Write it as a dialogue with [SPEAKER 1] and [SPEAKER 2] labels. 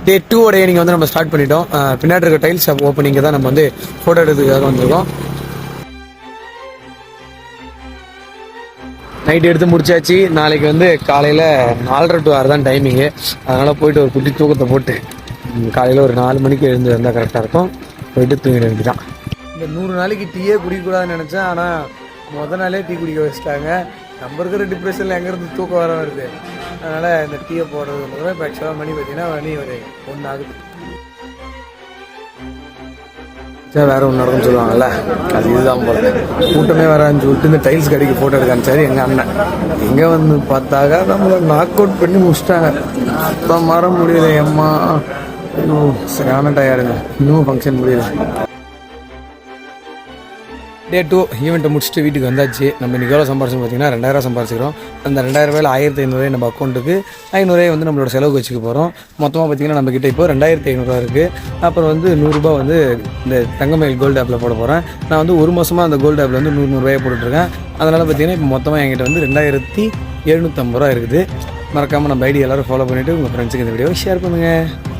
[SPEAKER 1] டே 2 உடைய நீங்கள் வந்து நம்ம ஸ்டார்ட் பண்ணிட்டோம். பின்னாடி இருக்க டைல்ஸ் ஓப்பனிங்க தான் நம்ம வந்து ஃபோட்டோ எடுக்கிறதுக்காக வந்திருக்கோம். நைட்டு எடுத்து முடிச்சாச்சு. நாளைக்கு வந்து காலையில் 4:30 to 6 தான் டைமிங்கு. அதனால் போயிட்டு ஒரு குட்டி தூக்கத்தை போட்டு காலையில் ஒரு 4 மணிக்கு எழுந்து வந்தால் கரெக்டாக இருக்கும். போயிட்டு தூங்கிட வேண்டியதான். இந்த 100 நாளைக்கு டீயே குடிக்கக்கூடாதுன்னு நினச்சேன். ஆனால் மொதல் நாளே டீ குடிக்க வச்சுட்டாங்க. நம்ம இருக்கிற டிப்ரெஷனில் எங்கேருந்து தூக்கம் வர வருது. அதனால் இந்த டீயை போடுறதுல இப்போ ஆக்சுவலாக மணி பார்த்தீங்கன்னா மணி ஒரு 1 ஆகுது. வேறு ஒன்று நடக்கும்னு சொல்லுவாங்கல்ல, அது இதுதான் போல. கூட்டமே வரான்னு சொல்லிட்டு இந்த டைல்ஸ் கடைக்கு ஃபோட்டோ எடுக்கான்னு சரி எங்கள் அண்ணன் எங்கே வந்து பார்த்தாக்கா நம்மளை நாக் அவுட் பண்ணி முடிச்சிட்டாங்க. இப்போ மற முடியல அம்மா. இன்னும் சரியான டயர்டுங்க. இன்னும் ஃபங்க்ஷன் முடியல. டே 2 ஈவெண்ட்டை முடிச்சுட்டு வீட்டுக்கு வந்தாச்சு. நம்ம இன்றைக்கி எவ்வளோ சம்பாரிச்சோம் பார்த்தீங்கன்னா 2000 சம்பாரிச்சிக்கிறோம். அந்த 2000 1500 நம்ம அக்கௌண்ட்டுக்கு 500 வந்து நம்மளோட செலவுக்கு வச்சுக்க போகிறோம். மொத்தமாக பார்த்தீங்கன்னா நம்மக்கிட்ட இப்போ 2500 இருக்குது. அப்புறம் வந்து 100 ரூபா வந்து இந்த தங்கமயில் கோல்டு ஆப்பில் போட போகிறேன். நான் வந்து ஒரு மாதமாக அந்த கோல்டு ஆப்பில் வந்து 100 ரூபாயை போட்டுட்ருக்கேன். அதனால் பார்த்தீங்கன்னா இப்போ மொத்தமாக என்கிட்ட வந்து 2750 ரூபா இருக்குது. மறக்காமல் நம்ம ஐடி எல்லோரும் ஃபாலோ பண்ணிவிட்டு உங்கள் ஃப்ரெண்ட்ஸுக்கு இந்த வீடியோவை ஷேர் பண்ணுங்கள்.